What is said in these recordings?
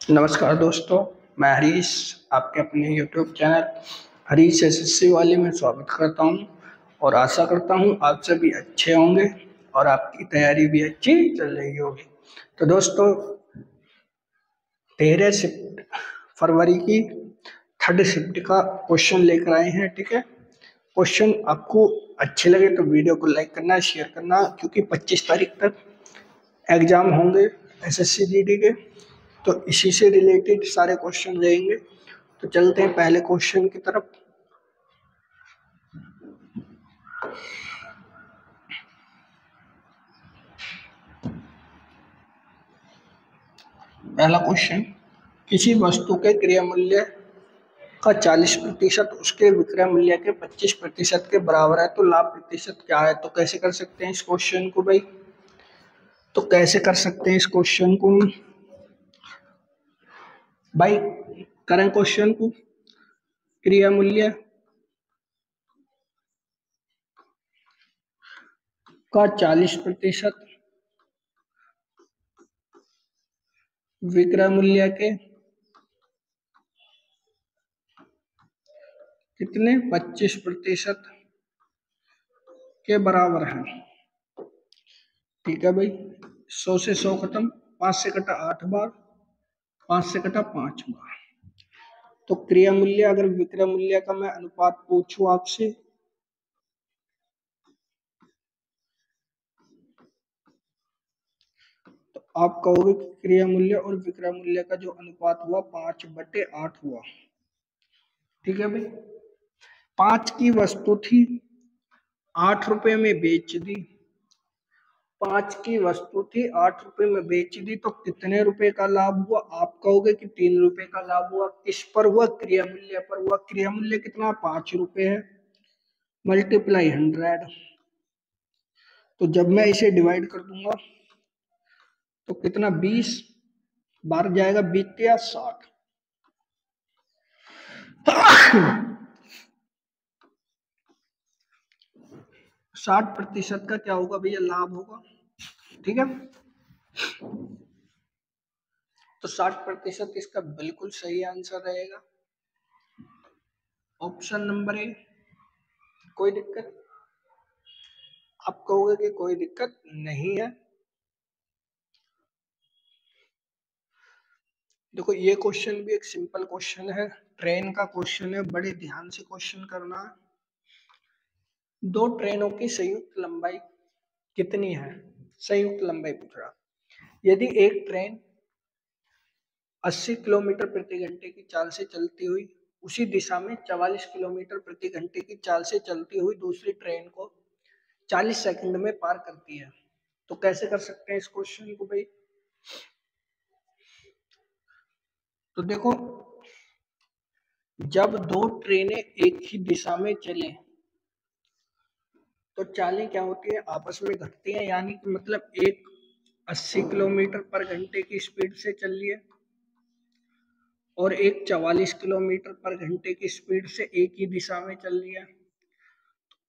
नमस्कार दोस्तों, मैं हरीश आपके अपने YouTube चैनल हरीश एसएससी वाले में स्वागत करता हूं और आशा करता हूं आप सभी अच्छे होंगे और आपकी तैयारी भी अच्छी चल रही होगी। तो दोस्तों 13 फरवरी की थर्ड शिफ्ट का क्वेश्चन लेकर आए हैं। ठीक है, क्वेश्चन आपको अच्छे लगे तो वीडियो को लाइक करना, शेयर करना, क्योंकि 25 तारीख तक एग्जाम होंगे एसएससी जीडी के, तो इसी से रिलेटेड सारे क्वेश्चन रहेंगे। तो चलते हैं पहले क्वेश्चन की तरफ। पहला क्वेश्चन, किसी वस्तु के क्रय मूल्य का 40% उसके विक्रय मूल्य के 25% के बराबर है, तो लाभ प्रतिशत क्या है? तो कैसे कर सकते हैं इस क्वेश्चन को भाई? तो कैसे कर सकते हैं इस क्वेश्चन को भाई? करें क्वेश्चन को, क्रय मूल्य का 40% विक्रय मूल्य के कितने 25% के बराबर है। ठीक है भाई, 100 से 100 खत्म, 5 से कटा 8 बार, 5 से कटा 5 बार। तो क्रय मूल्य अगर विक्रय मूल्य का मैं अनुपात पूछूं आपसे, तो आप कहोगे कि क्रय मूल्य और विक्रय मूल्य का जो अनुपात हुआ 5/8 हुआ। ठीक है भाई, 5 की वस्तु थी, 8 रुपए में बेच दी। 5 की वस्तु थी, 8 रुपए में बेच दी, तो कितने रुपए का लाभ हुआ? आप कहोगे कि 3 रुपए का लाभ हुआ। किस पर हुआ? क्रय मूल्य पर हुआ। क्रय मूल्य कितना? 5 रुपए है, मल्टीप्लाई 100। तो जब मैं इसे डिवाइड कर दूंगा तो कितना, 20 बार जाएगा, 20 या 60। 60% का क्या होगा भैया? लाभ होगा। ठीक है, तो 60% इसका बिल्कुल सही आंसर रहेगा ऑप्शन नंबर ए। कोई दिक्कत? आप कहोगे कि कोई दिक्कत नहीं है। देखो ये क्वेश्चन भी एक सिंपल क्वेश्चन है, ट्रेन का क्वेश्चन है, बड़े ध्यान से क्वेश्चन करना। दो ट्रेनों की संयुक्त लंबाई कितनी है? संयुक्त लंबाई पूछ रहा। यदि एक ट्रेन 80 किलोमीटर प्रति घंटे की चाल से चलती हुई उसी दिशा में 44 किलोमीटर प्रति घंटे की चाल से चलती हुई दूसरी ट्रेन को 40 सेकंड में पार करती है, तो कैसे कर सकते हैं इस क्वेश्चन को भाई? तो देखो, जब दो ट्रेनें एक ही दिशा में चले तो चालें क्या होती है? आपस में घटती हैं, यानी कि मतलब एक 80 किलोमीटर पर घंटे की स्पीड से चल रही है और एक 44 किलोमीटर पर घंटे की स्पीड से एक ही दिशा में चल रही है।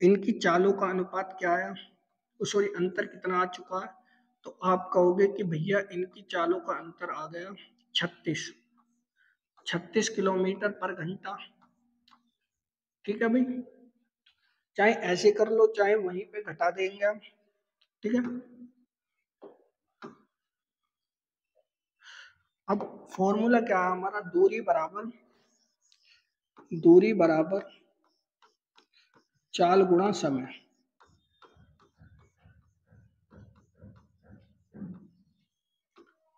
इनकी चालों का अनुपात क्या है? सॉरी, अंतर कितना आ चुका है? तो आप कहोगे कि भैया इनकी चालों का अंतर आ गया 36 किलोमीटर पर घंटा। ठीक है भाई, चाहे ऐसे कर लो चाहे वहीं पे घटा देंगे हम। ठीक है, अब फॉर्मूला क्या है हमारा? दूरी बराबर चाल गुणा समय।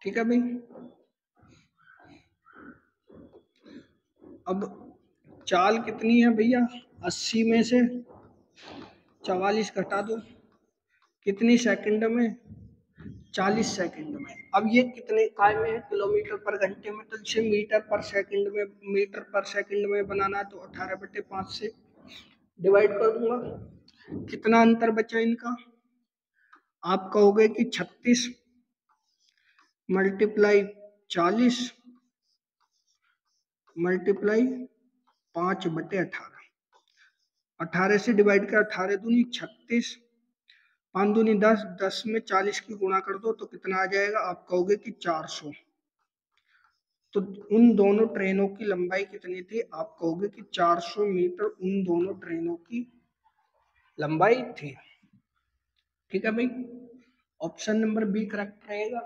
ठीक है भाई, अब चाल कितनी है भैया? 80 में से 44 घटा दो, कितनी सेकंड में? 40 सेकंड में। अब ये कितने काय में है? किलोमीटर पर घंटे में, तो इसे मीटर पर सेकंड में बनाना है, तो 18/5 से डिवाइड कर दूंगा। कितना अंतर बचा इनका? आप कहोगे कि 36 मल्टीप्लाई 40 मल्टीप्लाई 5/18। 18 से डिवाइड कर, 18 दूनी 36, 5 दूनी 10, 10 में 40 की गुणा कर दो तो कितना आ जाएगा? आप कहोगे कि 400। तो उन दोनों ट्रेनों की लंबाई कितनी थी? आप कहोगे कि 400 मीटर उन दोनों ट्रेनों की लंबाई थी। ठीक है भाई, ऑप्शन नंबर बी करेक्ट रहेगा।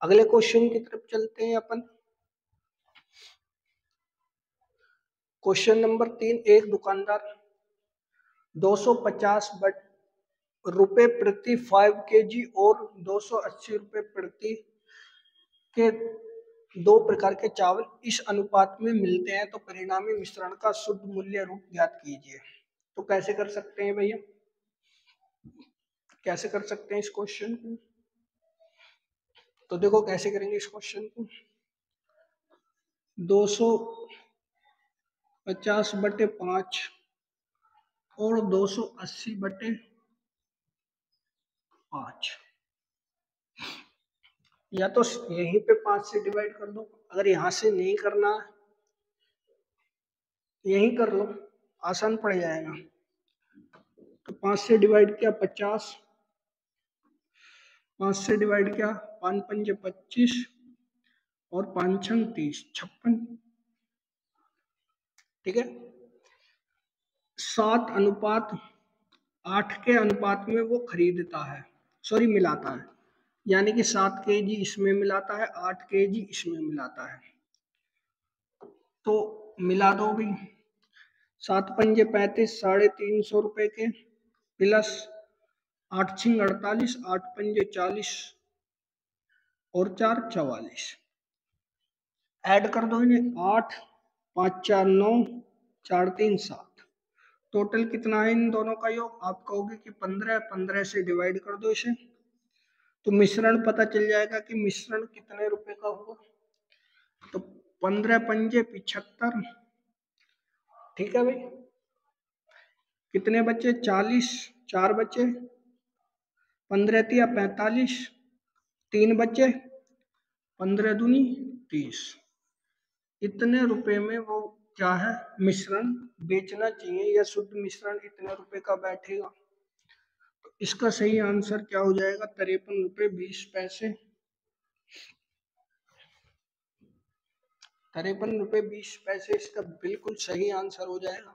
अगले क्वेश्चन की तरफ चलते हैं अपन। क्वेश्चन नंबर 3, एक दुकानदार 250 रुपए प्रति 5 kg और 280 रुपए प्रति के दो प्रकार के चावल इस अनुपात में मिलते हैं, तो परिणामी मिश्रण का शुद्ध मूल्य रूप ज्ञात कीजिए। तो कैसे कर सकते हैं भैया, कैसे कर सकते हैं इस क्वेश्चन को? तो देखो कैसे करेंगे इस क्वेश्चन को। 250/5 और 280/5, या तो यहीं पे 5 से डिवाइड कर दो, अगर यहां से नहीं करना यहीं कर लो, आसान पड़ जाएगा। तो 5 से डिवाइड किया 50, 5 से डिवाइड किया 5 पंजे 25 और 5 छंग 30, 56। ठीक है, 7:8 के अनुपात में वो खरीदता है, सॉरी मिलाता है, यानी कि 7 kg इसमें मिलाता है, 8 kg इसमें मिलाता है। तो मिला दो भी, 7 पंजे 35, 350 रुपए के, प्लस 8 छिंग 48, 8 पंजे 40 और 4 44। ऐड कर दो इन्हें, 8 5 4 9 4 3 7। टोटल कितना है इन दोनों का योग? आप कहोगे कि 15, 15 से डिवाइड कर दो इसे, तो मिश्रण पता चल जाएगा कि मिश्रण कितने रुपए का होगा। तो 15 पंजे 75। ठीक है भाई, कितने बचे? 40, 4 बचे, 15 तिया 45, 3 बचे, 15 दूनी 30। इतने रुपए में वो क्या है, मिश्रण बेचना चाहिए, या शुद्ध मिश्रण इतने रुपए का बैठेगा। तो इसका सही आंसर क्या हो जाएगा? 53 रुपए 20 पैसे। 53 रुपए 20 पैसे इसका बिल्कुल सही आंसर हो जाएगा।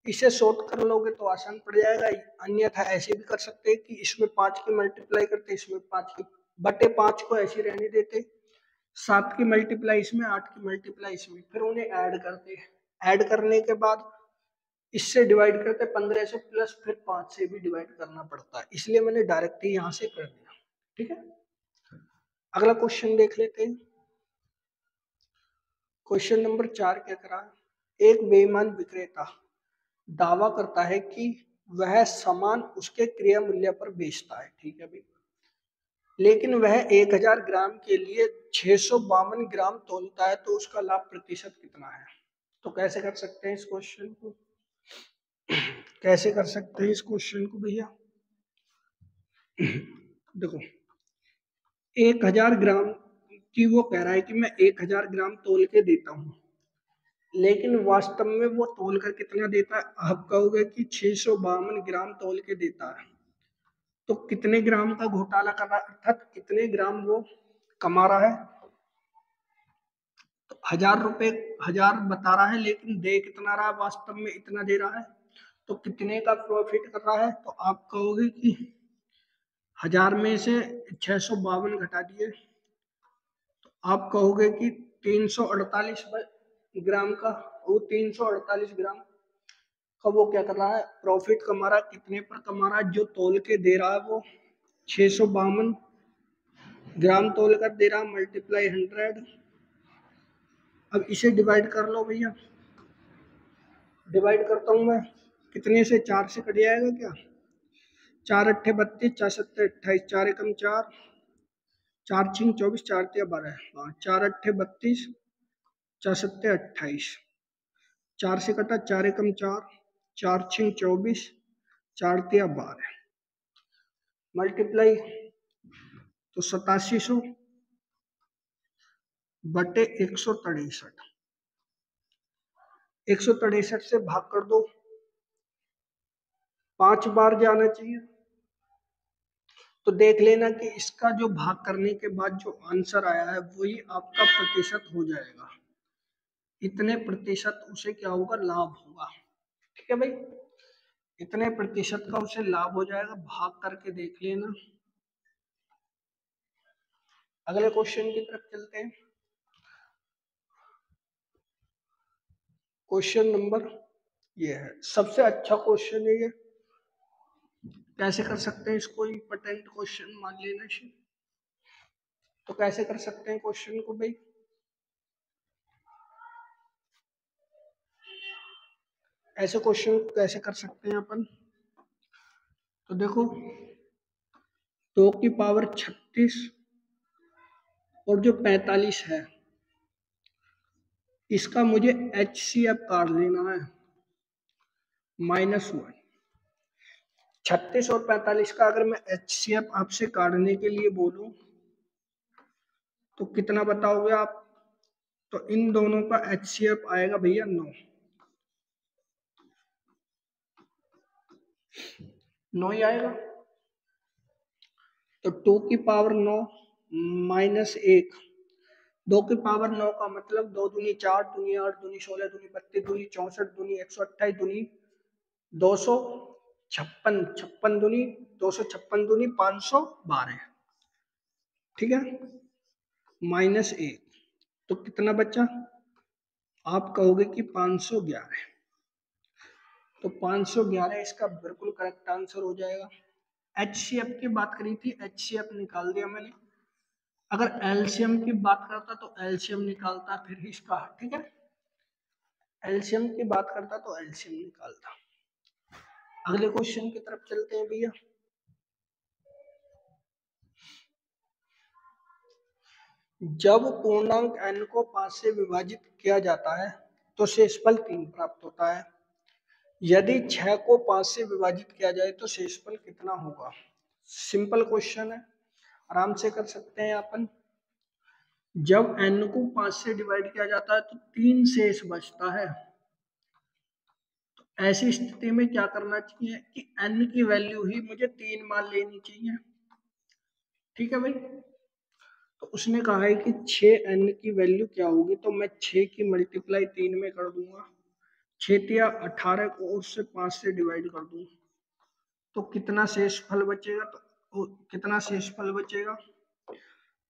इसे शॉर्ट कर लोगे तो आसान पड़ जाएगा, अन्यथा ऐसे भी कर सकते हैं कि इसमें 5 की मल्टीप्लाई करते, इसमें 5 की बटे 5 को ऐसे रहने देते, 7 की मल्टीप्लाई इसमें, 8 की मल्टीप्लाई इसमें, फिर उन्हें ऐड करते, ऐड करने के बाद इससे डिवाइड करते 15 से, प्लस फिर 5 से भी डिवाइड करना पड़ता है, इसलिए मैंने डायरेक्ट ही यहां से कर दिया। ठीक है, अगला क्वेश्चन देख लेते हैं। क्वेश्चन नंबर 4 क्या करा, एक बेईमान विक्रेता दावा करता है कि वह सामान उसके क्रय मूल्य पर बेचता है। ठीक है भाई, लेकिन वह 1000 ग्राम के लिए 652 ग्राम तोलता है, तो उसका लाभ प्रतिशत कितना है? तो कैसे कर सकते हैं इस क्वेश्चन को, कैसे कर सकते हैं इस क्वेश्चन को भैया? देखो, 1000 ग्राम की वो कह रहा है कि मैं 1000 ग्राम तोल के देता हूं, लेकिन वास्तव में वो तोल कर कितना देता है? आप कहोगे कि 652 ग्राम तोल के देता है, तो कितने ग्राम का घोटाला कर रहा है, अर्थात कितने ग्राम वो कमा रहा है? तो 1000 रुपए 1000 बता रहा है, लेकिन दे कितना रहा है? वास्तव में इतना दे रहा है, तो कितने का प्रॉफिट कर रहा है? तो आप कहोगे कि 1000 में से 652 घटा दिए, तो आप कहोगे कि 348 ग्राम का, वो 348 ग्राम का वो क्या कर रहा है, प्रॉफिट कमा रहा है। कितने पर कमा रहा है? जो तोल के दे रहा है वो 652 ग्राम तोल कर दे रहा, मल्टीप्लाई 100। अब इसे डिवाइड कर लो भैया, डिवाइड करता हूं मैं, कितने से? 4 से कट जाएगा क्या? 4 अट्ठे 32, 4 सत्ते 28, 4 एकम 4, 4 छिंग 24, 4 तिया 12। हाँ, 4 अट्ठे 32, 4 सत्ते 28, 4 से कटा, 4 एकम 4, 4 छिंग 24, 4 तिया 12, मल्टीप्लाई तो 8700 बटे 163, 163 से भाग कर दो, 5 बार जाना चाहिए, तो देख लेना कि इसका जो भाग करने के बाद जो आंसर आया है वही आपका प्रतिशत हो जाएगा। इतने प्रतिशत उसे क्या होगा, लाभ होगा। ठीक है भाई, इतने प्रतिशत का उसे लाभ हो जाएगा, भाग करके देख लेना। अगले क्वेश्चन की तरफ चलते हैं। क्वेश्चन नंबर ये है, सबसे अच्छा क्वेश्चन है ये। कैसे कर सकते हैं इसको, इंपॉर्टेंट क्वेश्चन मान लेना इसे। तो कैसे कर सकते हैं क्वेश्चन को भाई, ऐसे क्वेश्चन कैसे कर सकते हैं अपन। तो देखो, 2 की पावर 36 और जो 45 है, इसका मुझे HCF काट लेना है -1। 36 और 45 का अगर मैं HCF आपसे काटने के लिए बोलूं तो कितना बताओगे आप। तो इन दोनों का HCF आएगा भैया 9। 9 ही आएगा। तो 2 की पावर 9 -1, 2 की पावर 9 का मतलब 2 दूनी 4, दूनी 8, दूनी 16, दूनी 32, दूनी 64, दूनी 128, दूनी 256, 56 दूनी 256, दूनी 512। ठीक है, -1। तो कितना बचा, आप कहोगे कि 511। तो 511 इसका बिल्कुल करेक्ट आंसर हो जाएगा। HCF की बात करी थी, HCF निकाल दिया मैंने। अगर एलसीएम की बात करता तो एलसीएम निकालता फिर इसका। ठीक है, एलसीएम की बात करता तो एलसीएम निकालता। अगले क्वेश्चन की तरफ चलते हैं भैया। जब पूर्णांक n को 5 से विभाजित किया जाता है तो शेषफल 3 प्राप्त होता है। यदि 6 को 5 से विभाजित किया जाए तो शेषफल कितना होगा। सिंपल क्वेश्चन है, आराम से कर सकते हैं अपन। जब n को 5 से डिवाइड किया जाता है तो 3 शेष बचता है। तो ऐसी स्थिति में क्या करना चाहिए कि n की वैल्यू ही मुझे 3 मान लेनी चाहिए। ठीक है भाई, तो उसने कहा है कि 6n की वैल्यू क्या होगी, तो मैं 6 की मल्टीप्लाई 3 में कर दूंगा। 6 या 18 को उससे 5 से डिवाइड कर दूं तो कितना शेषफल बचेगा। तो कितना शेषफल बचेगा,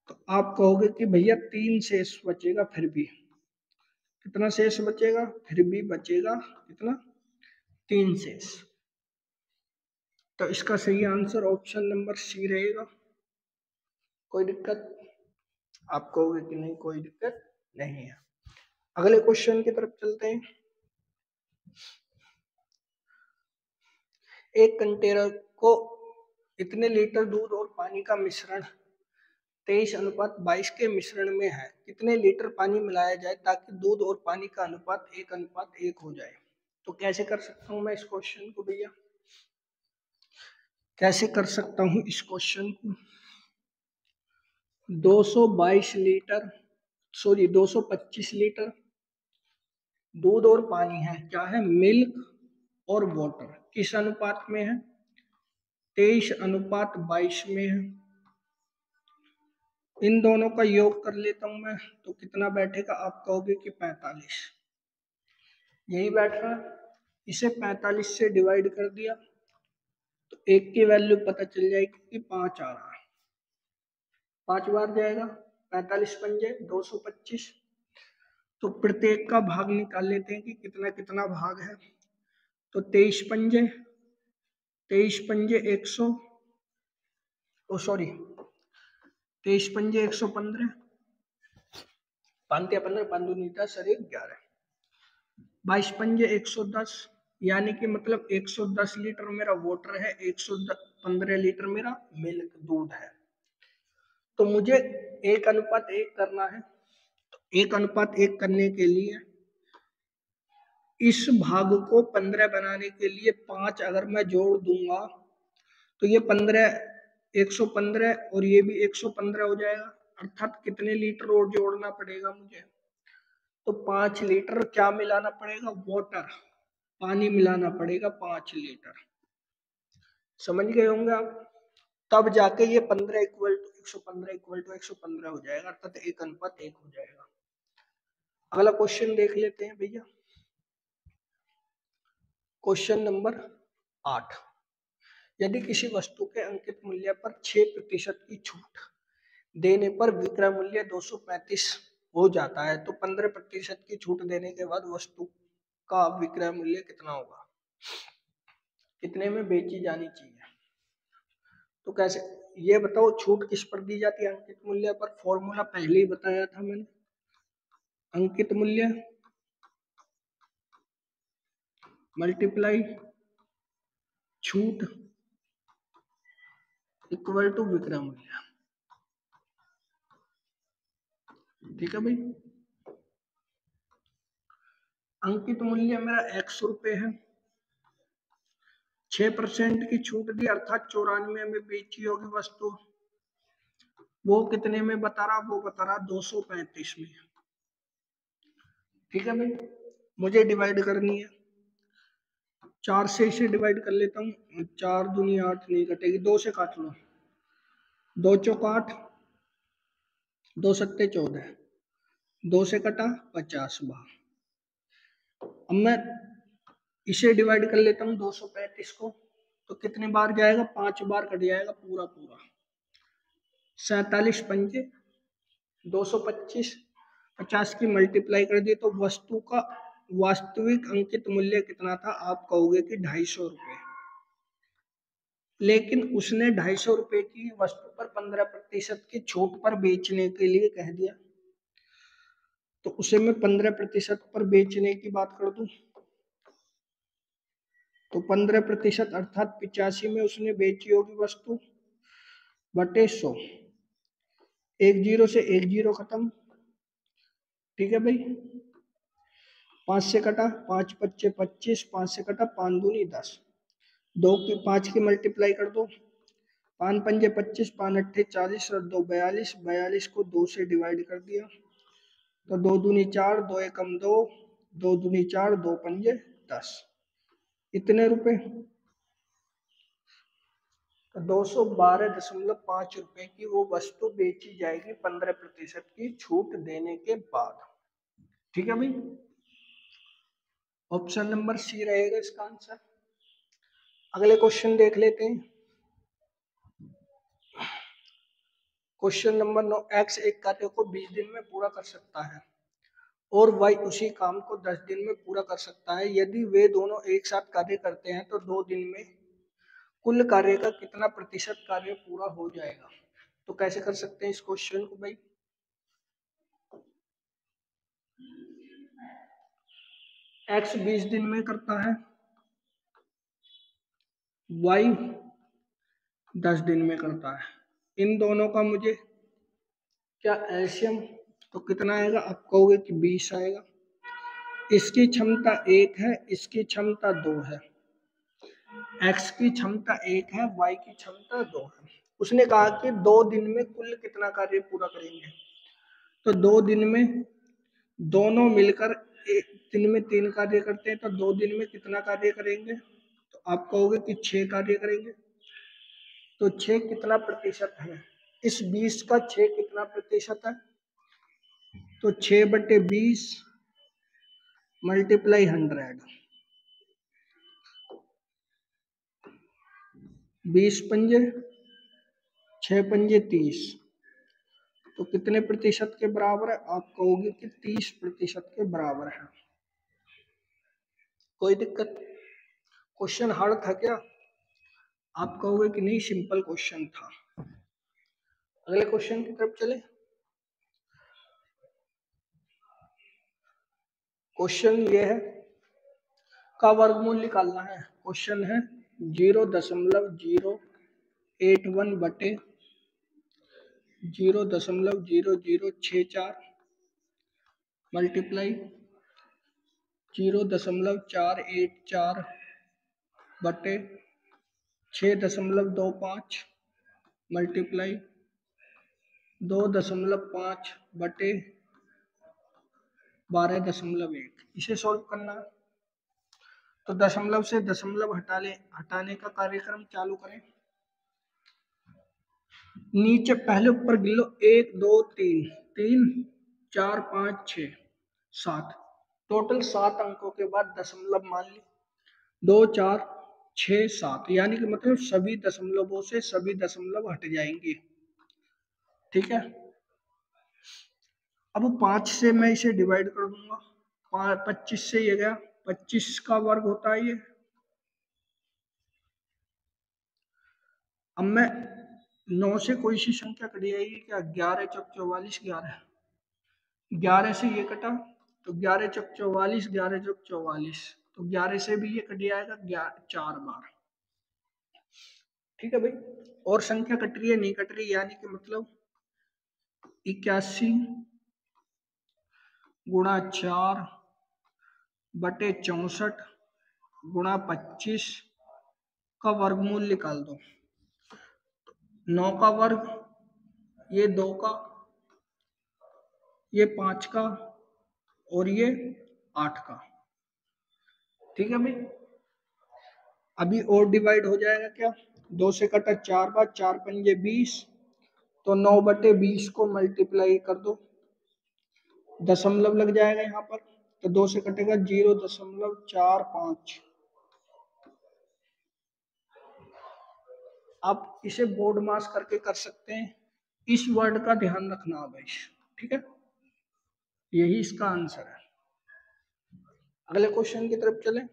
तो आप कहोगे कि भैया 3 शेष बचेगा। फिर भी कितना शेष बचेगा, फिर भी बचेगा कितना, 3 शेष। तो इसका सही आंसर ऑप्शन नंबर सी रहेगा। कोई दिक्कत, आप कहोगे कि नहीं कोई दिक्कत नहीं है। अगले क्वेश्चन की तरफ चलते हैं। एक कंटेनर को इतने लीटर दूध और पानी का मिश्रण 23:22 के मिश्रण में है, कितने लीटर पानी मिलाया जाए ताकि दूध और पानी का अनुपात 1:1 हो जाए। तो कैसे कर सकता हूं मैं इस क्वेश्चन को भैया, कैसे कर सकता हूं इस क्वेश्चन को। 222 लीटर, सॉरी 225 लीटर दूध और पानी है, क्या है, मिल्क और वाटर, किस अनुपात में है, 23:22 में है। इन दोनों का योग कर लेता हूं मैं, तो कितना बैठेगा, आप कहोगे कि 45। यही बैठ रहा है, इसे 45 से डिवाइड कर दिया तो एक की वैल्यू पता चल जाएगी कि 5 आ रहा है। 5 बार जाएगा, 45 पंजे 225। तो प्रत्येक का भाग निकाल लेते हैं कि कितना कितना भाग है। तो 23 पंजे 100, ओ सॉरी 23 पंजे 115, 5×15 5×2 10 और 11, 22 पंजे 110, यानी कि मतलब 110 लीटर मेरा वाटर है, 115 लीटर मेरा मिल्क दूध है। तो मुझे 1:1 करना है। तो 1:1 करने के लिए इस भाग को 15 बनाने के लिए 5 अगर मैं जोड़ दूंगा तो ये 15 115 और ये भी 115 हो जाएगा। अर्थात कितने लीटर और जोड़ना पड़ेगा मुझे, तो 5 लीटर क्या मिलाना पड़ेगा, वाटर, पानी मिलाना पड़ेगा 5 लीटर। समझ गए होंगे आप। तब जाके ये 15 इक्वल टू 115 इक्वल टू 115 हो जाएगा, अर्थात 1:1 हो जाएगा। अगला क्वेश्चन देख लेते हैं भैया, क्वेश्चन नंबर 8। यदि किसी वस्तु के अंकित मूल्य पर 6% की छूट देने पर विक्रय मूल्य 235 हो जाता है, तो 15% की छूट देने के बाद वस्तु का विक्रय मूल्य कितना होगा, कितने में बेची जानी चाहिए। तो कैसे, ये बताओ छूट किस पर दी जाती है, अंकित मूल्य पर। फॉर्मूला पहले ही बताया था मैंने, अंकित मूल्य मल्टीप्लाई छूट इक्वल टू विक्रय मूल्य। ठीक है भाई, अंकित मूल्य मेरा 100 रुपए है, 6% की छूट दी, अर्थात 94 में बेची होगी वस्तु, वो कितने में बता रहा, वो बता रहा 235 में। ठीक है भाई, मुझे डिवाइड करनी है, 4 से इसे डिवाइड कर लेता हूँ, 4 दूनी 8 नहीं कटेगी, 2 से काट लो, 2 चौक 8, 2 सत्ते 14, 2 से कटा 50 बार। अब मैं इसे डिवाइड कर लेता हूँ 235 को, तो कितने बार जाएगा, 5 बार कट जाएगा पूरा पूरा, 47 पंजे 225, 50 की मल्टीप्लाई कर दी, तो वस्तु का वास्तविक अंकित मूल्य कितना था, आप कहोगे कि 250 रुपए। लेकिन उसने 250 रुपए की वस्तु पर 15% की छूट पर बेचने के लिए कह दिया, तो उसे मैं 15% पर बेचने की बात कर दूं, तो 15% अर्थात 85 में उसने बेची होगी वस्तु, बटे 100, 1 जीरो से 1 जीरो खत्म। ठीक है भाई, 5 से कटा, 5 पच्चे 25, 5 से कटा, 5 दूनी 10, 2 की 5 की मल्टीप्लाई कर दो, 5 पंजे 25, 5 अट्ठे 40 और 2 42, 42 को 2 से डिवाइड कर दिया, तो 2 दूनी 4, 2 एकम 2, 2 दूनी 4, 2 पंजे 10, इतने रुपए, तो 212.5 रुपए की वो वस्तु बेची जाएगी 15% की छूट देने के बाद। ठीक है भाई, ऑप्शन नंबर सी रहेगा इसका आंसर। अगले क्वेश्चन देख लेते हैं, क्वेश्चन नंबर 9। एक्स एक कार्य को 20 दिन में पूरा कर सकता है और वाई उसी काम को 10 दिन में पूरा कर सकता है। यदि वे दोनों एक साथ कार्य करते हैं तो 2 दिन में कुल कार्य का कितना प्रतिशत कार्य पूरा हो जाएगा। तो कैसे कर सकते हैं इस क्वेश्चन को भाई, एक्स 20 दिन में करता है, वाई 10 दिन में करता है, इन दोनों का मुझे क्या एलसीएम, तो कितना आएगा, आप कहोगे कि 20 आएगा। इसकी क्षमता 1 है, इसकी क्षमता 2 है, एक्स की क्षमता 1 है, वाई की क्षमता 2 है। उसने कहा कि 2 दिन में कुल कितना कार्य पूरा करेंगे, तो 2 दिन में दोनों मिलकर एक दिन में 3 कार्य करते हैं, तो 2 दिन में कितना कार्य करेंगे, तो आप कहोगे कि 6 कार्य करेंगे। तो 6 कितना प्रतिशत है, इस 20 का 6 कितना प्रतिशत है, तो 6/20 मल्टीप्लाई 100, 20 पंजे 6 पंजे 30, तो कितने प्रतिशत के बराबर है, आप कहोगे कि 30% के बराबर है। कोई दिक्कत, क्वेश्चन हार्ड था क्या, आप कहोगे कि नहीं सिंपल क्वेश्चन था। अगले क्वेश्चन की तरफ चले, क्वेश्चन ये है, का वर्गमूल निकालना है। क्वेश्चन है 0.081 बटे 0.0064 मल्टीप्लाई 0.484 बटे 6.25 मल्टीप्लाई 2.5 बटे 12.1। इसे सॉल्व करना है, तो दशमलव से दशमलव हटाने का कार्यक्रम चालू करें। नीचे पहले ऊपर गिन लो, 1 2 3, 3 4 5 6 7, टोटल 7 अंकों के बाद दशमलव मान ली, 2 4 6 7, यानी कि मतलब सभी दशमलवों से सभी दशमलव हट जाएंगे। ठीक है, अब 5 से मैं इसे डिवाइड कर दूंगा, 25 से ये गया, 25 का वर्ग होता है ये। अब मैं 9 से कोई सी संख्या कट जाएगी क्या, 11 चौक 44, 11 से ये कटा तो 11 चौक 44, 11 चौक 44, तो 11 से भी ये कट जाएगा 4 बार। ठीक है भाई, और संख्या कट रही है नहीं कट रही, यानी कि मतलब 81 गुणा 4 बटे 64 गुणा 25 का वर्गमूल निकाल दो। 9 का वर्ग, ये 2 का, ये 5 का, और ये 8 का। ठीक है भाई, अभी और डिवाइड हो जाएगा क्या, 2 से कटा 4 बार, 4 पंजे 20, तो 9 बटे 20 को मल्टीप्लाई कर दो, दशमलव लग जाएगा यहाँ पर, तो 2 से कटेगा 0.45। आप इसे बोर्ड मास करके कर सकते हैं, इस वर्ड का ध्यान रखना भाई। ठीक है, यही इसका आंसर है। अगले क्वेश्चन की तरफ चलें।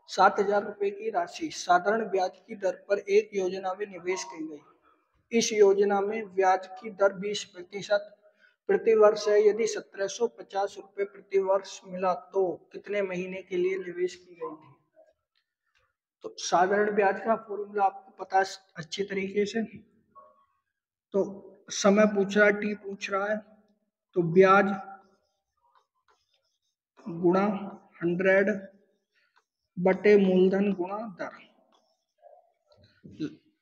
7,000 रुपए की राशि साधारण ब्याज की दर पर एक योजना में निवेश की गई। इस योजना में ब्याज की दर 20% प्रति वर्ष है। यदि 1750 रुपए प्रति वर्ष मिला तो कितने महीने के लिए निवेश की गई थी। तो साधारण ब्याज का फॉर्मूला आपको पता है अच्छी तरीके से। तो समय पूछ रहा है, टी पूछ रहा है, तो ब्याज गुणा 100 बटे मूलधन गुणा दर।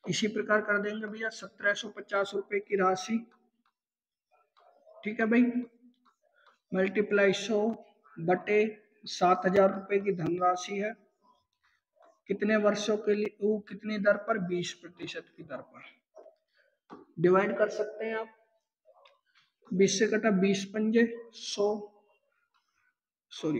इसी प्रकार कर देंगे भैया, 1750 रुपए की राशि, ठीक है भाई, मल्टीप्लाई 100 बटे 7,000 रुपए की धनराशि है, कितने वर्षों के लिए, वो कितनी दर पर, 20% की दर पर। डिवाइड कर सकते हैं आप, 20 से कटा 20 पंजे 100, सॉरी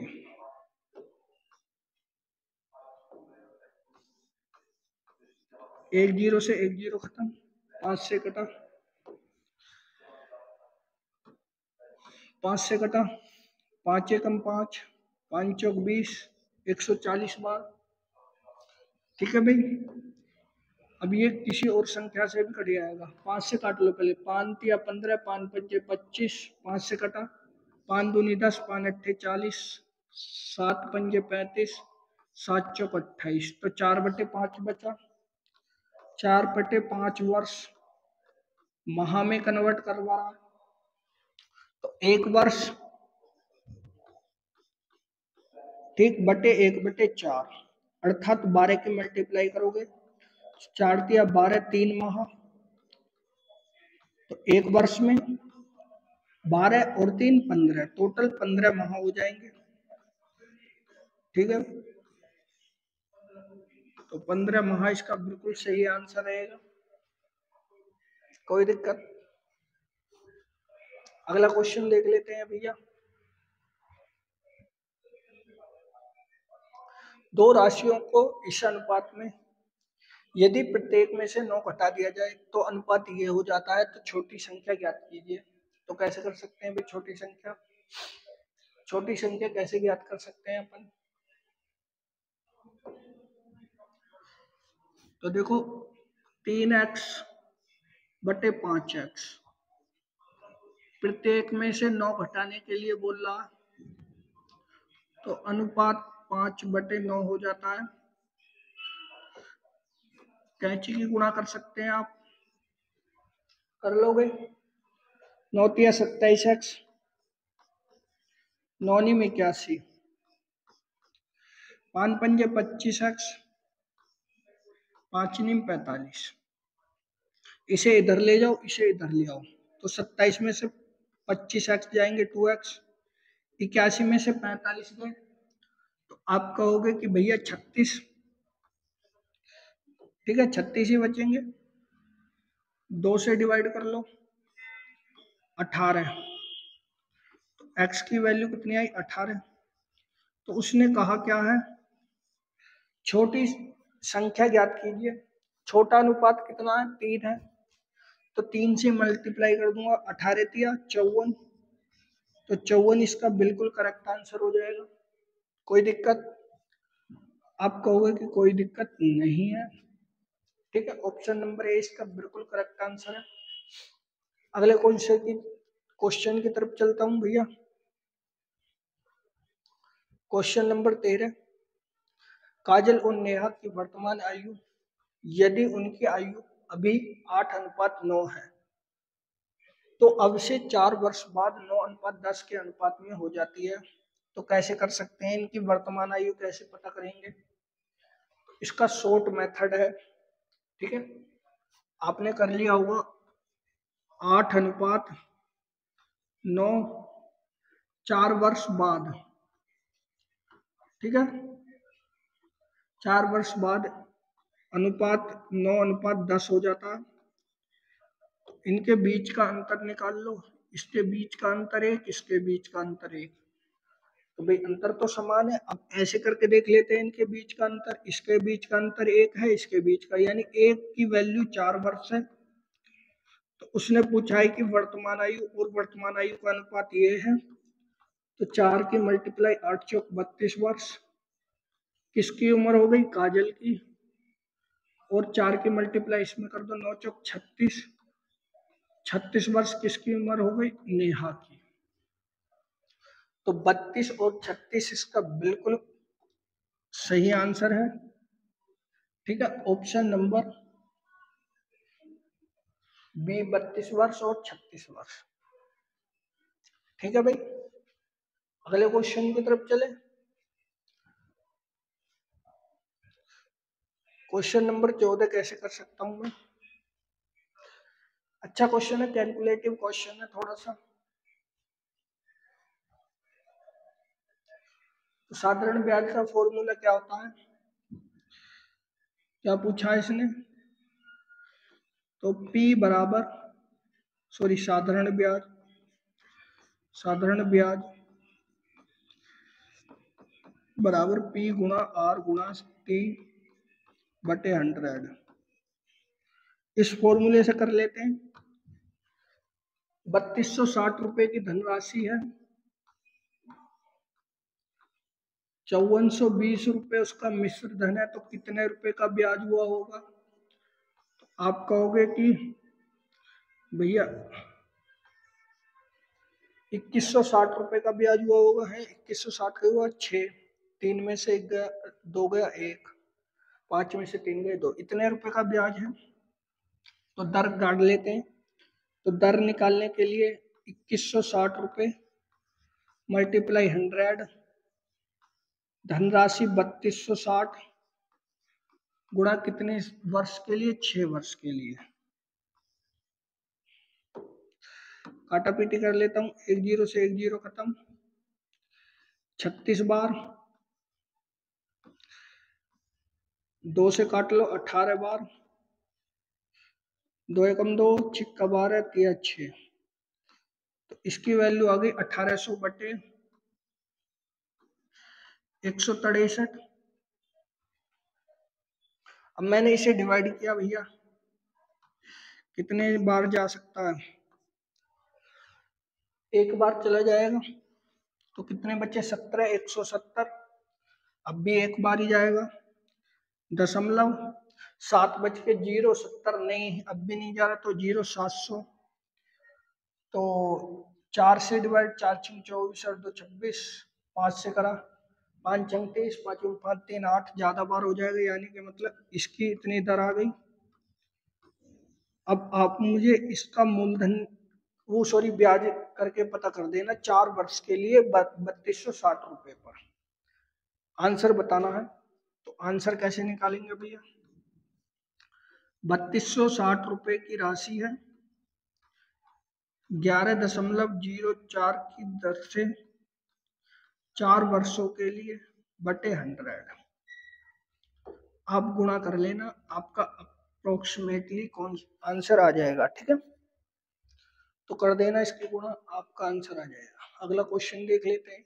1 0 से 1 0 खत्म, 5 से कटा, 5 से कटा, 5 एकम 5, 5 चौक 20, 140 बार। ठीक है भाई, अब ये किसी और संख्या से भी कट जाएगा, 5 से काट लो पहले, 5 या 15, 5 पंजे 25, 5 से कटा, 5 दूनी 10, 5 अट्ठे 40, 7 पंजे 35, 7 चौक 28, तो 4 बटे 5 बचा, 4 बटे 5 वर्ष माह में कन्वर्ट करवा रहा, तो 1 वर्ष, ठीक, बटे 1 बटे 4, अर्थात 12 की मल्टीप्लाई करोगे, 4 दिया 12, 3 माह, तो 1 वर्ष में 12 और 3 15, टोटल 15 माह हो जाएंगे। ठीक है, तो 15 माह इसका बिल्कुल सही आंसर रहेगा, कोई दिक्कत। अगला क्वेश्चन देख लेते हैं भैया। दो राशियों को इस अनुपात में यदि प्रत्येक में से 9 घटा दिया जाए तो अनुपात ये हो जाता है, तो छोटी संख्या ज्ञात कीजिए। तो कैसे कर सकते हैं भाई, छोटी संख्या कैसे ज्ञात कर सकते हैं अपन। तो देखो 3x बटे 5x, प्रत्येक में से 9 घटाने के लिए बोल रहा, तो अनुपात 5 बटे 9 हो जाता है। कैंची की गुणा कर सकते हैं आप, कर लोगे, 9 तिया 27x, 9 नी 81, 5 पंजे 25x, 5 नी 45, इसे इधर ले जाओ, इसे इधर ले आओ, तो 27 में से 25x जाएंगे 2x, 81 में से 45 गए, तो आप कहोगे कि भैया 36 ठीक है, 36 ही बचेंगे। 2 से डिवाइड कर लो, 18। तो x की वैल्यू कितनी आई, 18। तो उसने कहा क्या है, छोटी संख्या ज्ञात कीजिए। छोटा अनुपात कितना है, 3 है। तो 3 से मल्टीप्लाई कर दूंगा, 18 तिया 54। तो 54 इसका बिल्कुल करेक्ट आंसर हो जाएगा। कोई दिक्कत? आप कहोगे कि कोई दिक्कत नहीं है। ठीक है, ऑप्शन नंबर ए इसका बिल्कुल करेक्ट आंसर है। अगले क्वेश्चन की तरफ चलता हूं भैया। क्वेश्चन नंबर 13, काजल और नेहा की वर्तमान आयु, यदि उनकी आयु अभी 8:9 है तो अब से 4 वर्ष बाद 9:10 के अनुपात में हो जाती है। तो कैसे कर सकते हैं, इनकी वर्तमान आयु कैसे पता करेंगे? इसका शॉर्ट मेथड है। ठीक है, आपने कर लिया होगा 8:9 4 वर्ष बाद। ठीक है, 4 वर्ष बाद अनुपात 9:10 हो जाता। इनके बीच का अंतर निकाल लो, इसके बीच का अंतर 1, इसके बीच का अंतर 1। तो भाई अंतर तो समान है। अब ऐसे करके देख लेते हैं, इनके बीच का अंतर, इसके बीच का अंतर 1 है, इसके बीच का, यानी 1 की वैल्यू 4 वर्ष है। तो उसने पूछा है कि वर्तमान आयु और वर्तमान आयु का अनुपात ये है। तो 4 की मल्टीप्लाई 8 चौक 32 वर्ष। किसकी उम्र हो गई, काजल की। और 4 की मल्टीप्लाई इसमें कर दो, 9 चौक 36। 36 वर्ष किसकी उम्र हो गई, नेहा की। तो 32 और 36 इसका बिल्कुल सही आंसर है। ठीक है, ऑप्शन नंबर बी 32 वर्ष और 36 वर्ष। ठीक है भाई, अगले क्वेश्चन की तरफ चले। क्वेश्चन नंबर 14 कैसे कर सकता हूं मैं? अच्छा क्वेश्चन है, कैलकुलेटिव क्वेश्चन है थोड़ा सा। तो साधारण ब्याज का फॉर्मूला क्या होता है, क्या पूछा है इसने? तो P बराबर, सॉरी साधारण ब्याज बराबर P गुणा R गुणा T बटे 100। इस फॉर्मूले से कर लेते हैं। 3260 रुपए की धनराशि है, 5420 रुपए उसका मिश्र धन है। तो कितने रुपए का ब्याज हुआ होगा? तो आप कहोगे कि भैया 2160 रुपए का ब्याज हुआ होगा। है 2160 का हुआ 6, 3 में से 1 गया, 2 गया 1, 5 में से 3 गए 2, इतने रुपए का ब्याज है। तो दर काट लेते हैं। तो दर निकालने के लिए 2160 रुपए मल्टीप्लाई 100, धनराशि 3260 गुणा कितने वर्ष के लिए, 6 वर्ष के लिए। काटा पीटी कर लेता हूं, 1 0 से 1 0 खत्म, 36 बार, 2 से काट लो 18 बार, 2 एकम 2, छिक्का 12, तिया 6। तो इसकी वैल्यू आ गई 1800 बटे 163। अब मैंने इसे डिवाइड किया भैया, कितने बार जा सकता है, एक बार चला जाएगा। तो कितने बचे, 17, 170। अब भी एक बार ही जाएगा, दशमलव 7 बज के 0 70 नहीं, अब भी नहीं जा रहा। तो 0 700। तो 4 से डिवाइड, 4 6 24 और 2 26, 5 से करा 5 29, 5 5 3 8, ज्यादा बार हो जाएगा, यानी कि मतलब इसकी इतनी दर आ गई। अब आप मुझे इसका मूलधन, वो सॉरी ब्याज करके पता कर देना 4 वर्ष के लिए 3260 रुपए पर। आंसर बताना है। तो आंसर कैसे निकालेंगे भैया, 3260 रुपए की राशि है, 11.04 की दर से 4 वर्षों के लिए बटे 100। आप गुणा कर लेना, आपका अप्रोक्सीमेटली कौन आंसर आ जाएगा। ठीक है, तो कर देना इसकी गुणा, आपका आंसर आ जाएगा। अगला क्वेश्चन देख लेते हैं।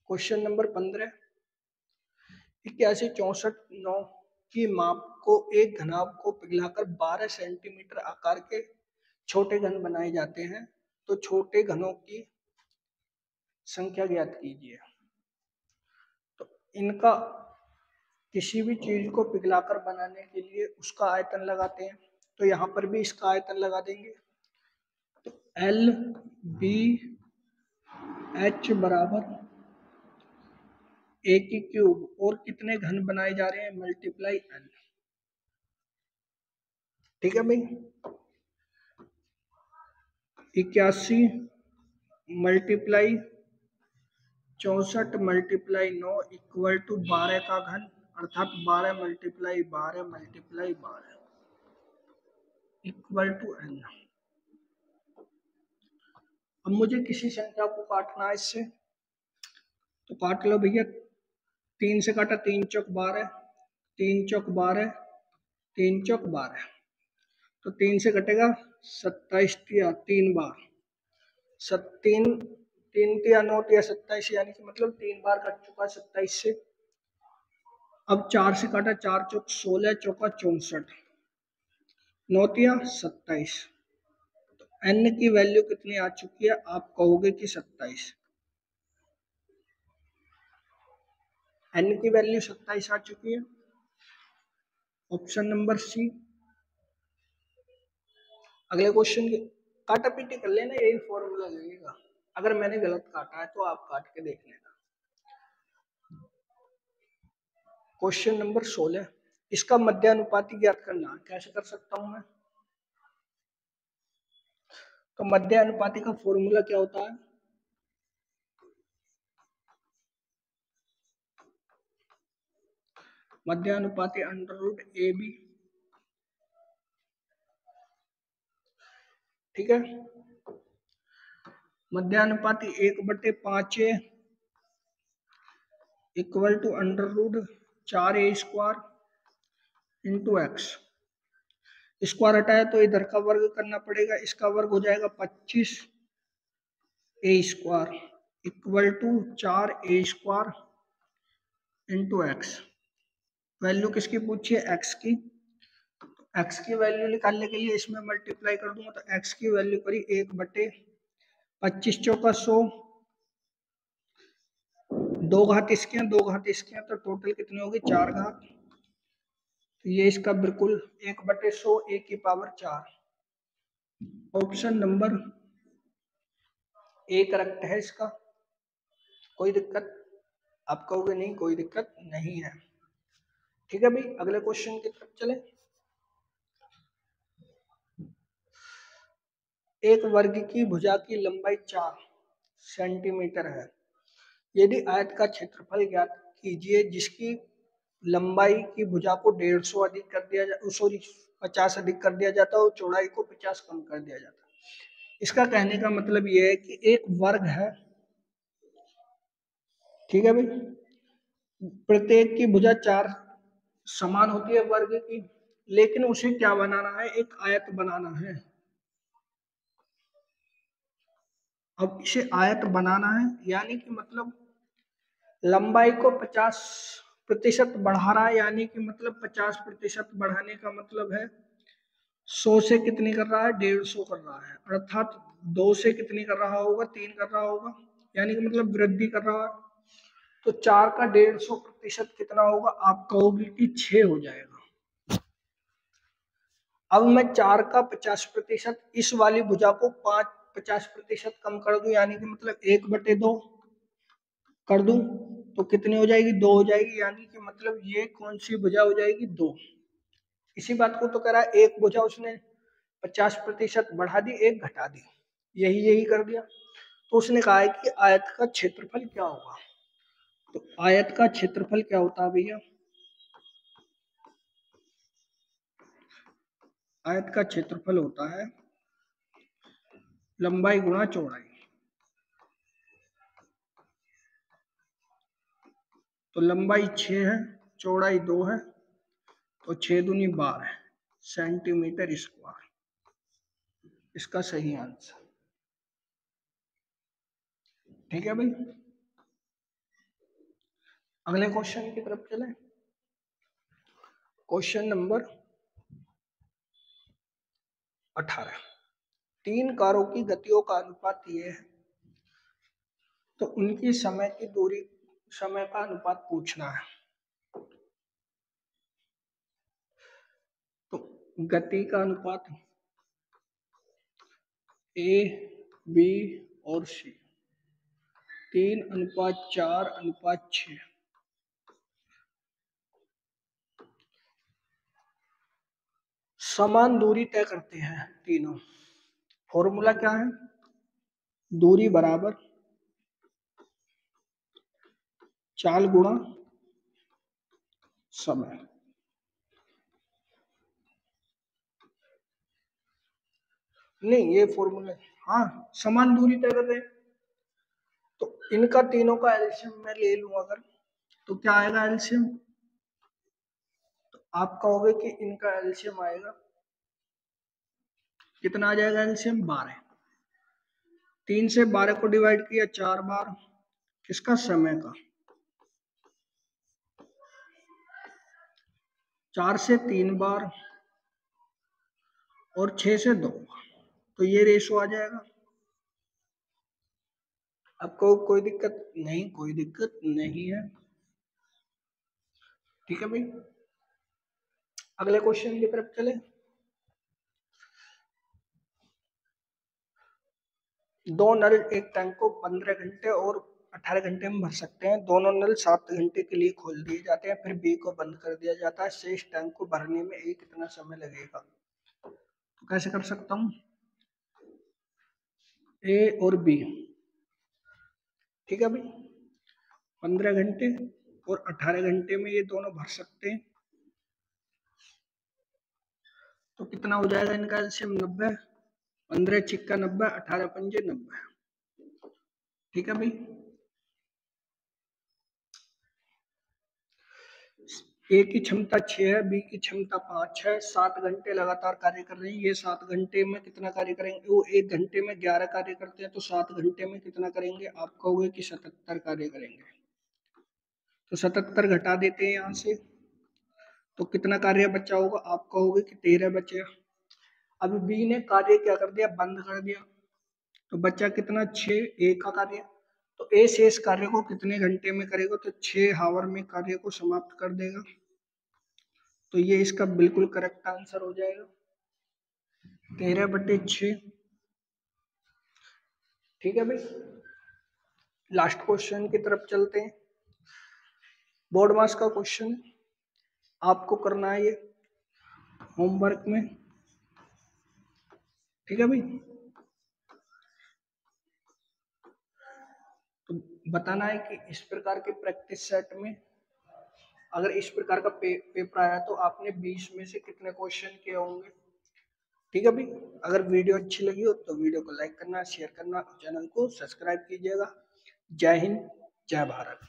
क्वेश्चन नंबर 15, 8164 की माप को एक घनाभ को पिघलाकर 12 सेंटीमीटर आकार के छोटे घन बनाए जाते हैं, तो छोटे घनों की संख्या ज्ञात कीजिए। तो इनका किसी भी चीज को पिघलाकर बनाने के लिए उसका आयतन लगाते हैं, तो यहाँ पर भी इसका आयतन लगा देंगे। तो एल बी एच बराबर ए की क्यूब, और कितने घन बनाए जा रहे हैं, मल्टीप्लाई एन। ठीक है भाई, 81 मल्टीप्लाई 64 मल्टीप्लाई 9 इक्वल टू 12 का घन, अर्थात 12 multiply 12 multiply 12 equal to N. अब मुझे किसी संख्या को काटना है इससे, तो काट लो भैया। 3 से काटा, 3 चौक 12, 3 चौक 12, 3 चौक 12, तो 3 से कटेगा 27 या 3 बार, 3 3 या 9 या 27, यानी कि मतलब 3 बार कट चुका 27 से। अब 4 से काटा, 4 चौक 16, चौका 64, 9 या 27, तो एन की वैल्यू कितनी आ चुकी है, आप कहोगे कि 27। एन की वैल्यू 27 आ चुकी है, ऑप्शन नंबर सी। अगले क्वेश्चन की काटा पीटी कर लेना, यही फॉर्मूला लगेगा। अगर मैंने गलत काटा है तो आप काट के देख लेना। क्वेश्चन नंबर 16, इसका मध्यानुपाती ज्ञात करना है। कैसे कर सकता हूं मैं, तो मध्यानुपाती का फॉर्मूला क्या होता है, मध्यानुपाती अंडर रूट ए बी। ठीक है, मध्यानुपाती 1/5 equal to under root 4a² into X. Square हटाया तो इधर का वर्ग करना पड़ेगा, इसका वर्ग हो जाएगा 25a² equal to 4a² into X. Value किसकी पूछी है, एक्स की। एक्स की वैल्यू निकालने के लिए इसमें मल्टीप्लाई कर दूंगा, तो एक्स की वैल्यू करी 1/25 चौका 100, 2 घात इसके हैं, 2 घात इसके हैं, तो टोटल कितनी होगी 4 घात। तो ये इसका बिल्कुल 1/100 ए की power 4, option number A correct है इसका। कोई दिक्कत, आप कहोगे नहीं कोई दिक्कत नहीं है। ठीक है भाई, अगले क्वेश्चन की तरफ चले। एक वर्ग की भुजा की लंबाई 4 सेंटीमीटर है, यदि आयत का क्षेत्रफल ज्ञात कीजिए जिसकी लंबाई की भुजा को 150 अधिक कर दिया जाता, सॉरी 50 अधिक कर दिया जाता है और चौड़ाई को 50 कम कर दिया जाता है। इसका कहने का मतलब यह है कि एक वर्ग है, ठीक है भाई, प्रत्येक की भुजा 4 समान होती है वर्ग की, लेकिन उसे क्या बनाना है, एक आयत बनाना है। अब इसे आयत बनाना है, यानी कि मतलब लंबाई को 50% बढ़ा रहा है, यानी कि मतलब 50% बढ़ाने का मतलब है 100 से कितनी कर रहा है, 150 कर रहा है, अर्थात 2 से कितनी कर रहा होगा, 3 कर रहा होगा, यानी कि मतलब वृद्धि कर रहा है। तो 4 का 150% कितना होगा, आप कहोगे कि 6 हो जाएगा। अब मैं 4 का 50% इस वाली भुजा को 50% कम कर दूं, यानी कि मतलब 1/2 कर दूं, तो कितनी हो जाएगी, 2 हो जाएगी, यानी कि मतलब ये कौन सी भुजा हो जाएगी, 2। इसी बात को तो कह रहा है, एक भुजा उसने 50% बढ़ा दी, एक घटा दी, यही यही कर दिया। तो उसने कहा है कि आयत का क्षेत्रफल क्या होगा। तो आयत का क्षेत्रफल क्या होता है भैया, आयत का क्षेत्रफल होता है लंबाई गुणा चौड़ाई। तो लंबाई 6 है, चौड़ाई 2 है तो 6 दूनी 12 सेंटीमीटर स्क्वायर इसका सही आंसर। ठीक है भाई, अगले क्वेश्चन की तरफ चले। Question number 18। 3 कारों की गतियों का अनुपात ये है, तो उनकी समय की दूरी, समय का अनुपात पूछना है। तो गति का अनुपात ए, बी और सी 3:4:6। समान दूरी तय करते हैं तीनों। फॉर्मूला क्या है? दूरी बराबर चाल गुणा समय। नहीं, ये फॉर्मूला, हाँ, समान दूरी तय कर रहे हैं तो इनका तीनों का एलसीएम मैं ले लूं अगर, तो क्या आएगा एलसीएम? तो आप कहोगे कि इनका एलसीएम आएगा कितना, आ जाएगा एलसीएम 12। 3 से 12 को डिवाइड किया 4 बार, किसका? समय का। 4 से 3 बार और 6 से 2 बार, तो ये रेशो आ जाएगा। आपको कोई दिक्कत नहीं? कोई दिक्कत नहीं है। ठीक है भाई, अगले क्वेश्चन की तरफ चले। दो नल एक टैंक को 15 घंटे और 18 घंटे में भर सकते हैं। दोनों नल 7 घंटे के लिए खोल दिए जाते हैं, फिर बी को बंद कर दिया जाता है। शेष टैंक को भरने में ए कितना समय लगेगा? तो कैसे कर सकता हूँ? ए और बी, ठीक है भाई, 15 घंटे और 18 घंटे में ये दोनों भर सकते हैं। तो कितना हो जाएगा इनका एलसीएम? 90। 15 छिक्का 90, 18 पंजे 90। ठीक है भाई, ए की क्षमता 6 है, बी की क्षमता 5 है। 7 घंटे लगातार कार्य कर रहे हैं। ये 7 घंटे में कितना कार्य करेंगे? वो 1 घंटे में 11 कार्य करते हैं, तो 7 घंटे में कितना करेंगे? आप कहोगे कि 77 कार्य करेंगे, तो 77 घटा देते हैं यहाँ से, तो कितना कार्य बचा होगा? आप कहोगे कि 13 बचे। अभी बी ने कार्य क्या कर दिया? बंद कर दिया, तो बचा कितना? 6 ए का कार्य। तो ए शेष कार्य को कितने घंटे में करेगा? तो 6 हावर में कार्य को समाप्त कर देगा। तो ये इसका बिल्कुल करेक्ट आंसर हो जाएगा, 13/6। ठीक है भाई, लास्ट क्वेश्चन की तरफ चलते हैं। बोर्ड मास का क्वेश्चन आपको करना है ये होमवर्क में। ठीक है भाई, तो बताना है कि इस प्रकार के प्रैक्टिस सेट में अगर इस प्रकार का पेपर आया तो आपने 20 में से कितने क्वेश्चन किए होंगे। ठीक है भाई, अगर वीडियो अच्छी लगी हो तो वीडियो को लाइक करना, शेयर करना, चैनल को सब्सक्राइब कीजिएगा। जय हिंद, जय भारत।